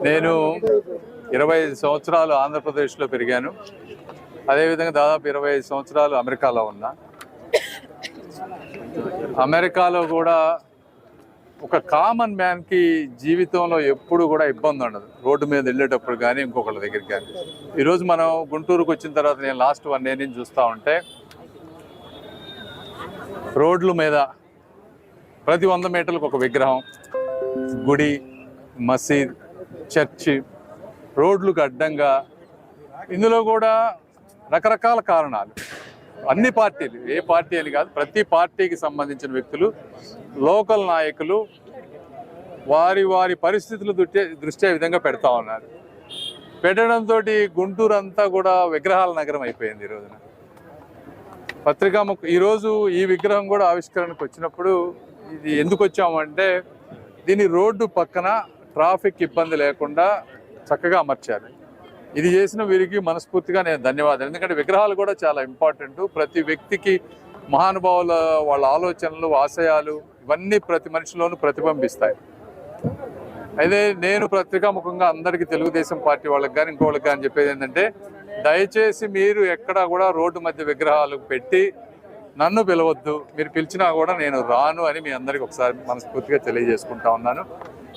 నేను 25 సంవత్సరాలు ఆంధ్రప్రదేశ్లో పెరిగాను. అదేవిధంగా దాదాపు 25 సంవత్సరాలు అమెరికాలో ఉన్నా. అమెరికాలో కూడా ఒక కామన్ మ్యాన్కి జీవితంలో ఎప్పుడు కూడా ఇబ్బంది ఉండదు, రోడ్డు మీద వెళ్ళేటప్పుడు కానీ ఇంకొకళ్ళ దగ్గరికి కానీ. ఈరోజు మనం గుంటూరుకు వచ్చిన తర్వాత నేను లాస్ట్ 1 year నుంచి చూస్తూ ఉంటే రోడ్ల మీద ప్రతి 100 మీటర్లకు ఒక విగ్రహం, గుడి, మసీద్, చర్చి, రోడ్లకు అడ్డంగా. ఇందులో కూడా రకరకాల కారణాలు. అన్ని పార్టీలు, ఏ పార్టీ అని కాదు, ప్రతి పార్టీకి సంబంధించిన వ్యక్తులు, లోకల్ నాయకులు వారి వారి పరిస్థితులు దృష్ట్యా విధంగా పెడతా ఉన్నారు. పెట్టడంతో గుంటూరు అంతా కూడా విగ్రహాల నగరం అయిపోయింది. ఈ రోజున ఈరోజు ఈ విగ్రహం కూడా ఆవిష్కరణకు వచ్చినప్పుడు ఇది ఎందుకు వచ్చామంటే దీని రోడ్డు పక్కన ట్రాఫిక్ ఇబ్బంది లేకుండా చక్కగా అమర్చారు. ఇది చేసిన వీరికి మనస్ఫూర్తిగా నేను ధన్యవాదాలు. ఎందుకంటే విగ్రహాలు కూడా చాలా ఇంపార్టెంట్. ప్రతి వ్యక్తికి మహానుభావుల వాళ్ళ ఆలోచనలు, ఆశయాలు ఇవన్నీ ప్రతి మనిషిలోనూ ప్రతిబింబిస్తాయి. అయితే నేను పత్రికాముఖంగా అందరికీ, తెలుగుదేశం పార్టీ వాళ్ళకి కానీ ఇంకోళ్ళకి కానీ చెప్పేది ఏంటంటే, దయచేసి మీరు ఎక్కడా కూడా రోడ్డు మధ్య విగ్రహాలు పెట్టి నన్ను పిలవద్దు. మీరు పిలిచినా కూడా నేను రాను అని మీ అందరికీ ఒకసారి మనస్ఫూర్తిగా తెలియజేసుకుంటా ఉన్నాను.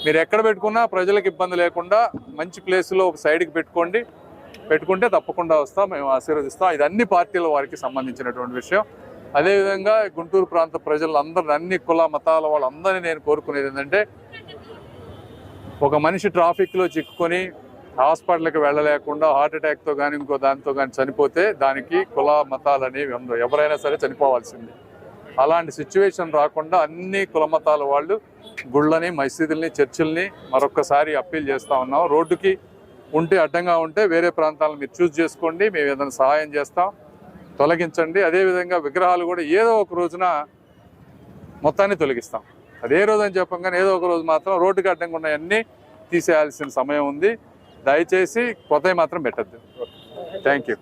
మీరు ఎక్కడ పెట్టుకున్నా ప్రజలకు ఇబ్బంది లేకుండా మంచి ప్లేస్లో ఒక సైడ్కి పెట్టుకుంటే తప్పకుండా వస్తాం, మేము ఆశీర్వదిస్తాం. ఇది అన్ని పార్టీల వారికి సంబంధించినటువంటి విషయం. అదేవిధంగా గుంటూరు ప్రాంత ప్రజలందరినీ, అన్ని కుల మతాల వాళ్ళందరినీ నేను కోరుకునేది ఏంటంటే, ఒక మనిషి ట్రాఫిక్లో చిక్కుకొని హాస్పిటల్కి వెళ్ళలేకుండా హార్ట్ అటాక్తో కానీ ఇంకో దాంతో కానీ చనిపోతే దానికి కుల మతాలు అనేవి ఉండవు, ఎవరైనా సరే చనిపోవాల్సింది. అలాంటి సిచ్యువేషన్ రాకుండా అన్ని కుల మతాల వాళ్ళు గుళ్ళని, మసీదుల్ని, చర్చిల్ని మరొక్కసారి అప్పీల్ చేస్తూ ఉన్నాం. రోడ్డుకి ఉంటే, అడ్డంగా ఉంటే వేరే ప్రాంతాలను మీరు చూస్ చేసుకోండి, మేము ఏదైనా సహాయం చేస్తాం, తొలగించండి. అదేవిధంగా విగ్రహాలు కూడా ఏదో ఒక రోజున మొత్తాన్ని తొలగిస్తాం. అదే రోజు అని చెప్పంగానే ఏదో ఒక రోజు మాత్రం రోడ్డుకి అడ్డంగా ఉన్నాయన్నీ తీసేయాల్సిన సమయం ఉంది. దయచేసి కొత్తవి మాత్రం పెట్టద్దు. Thank you.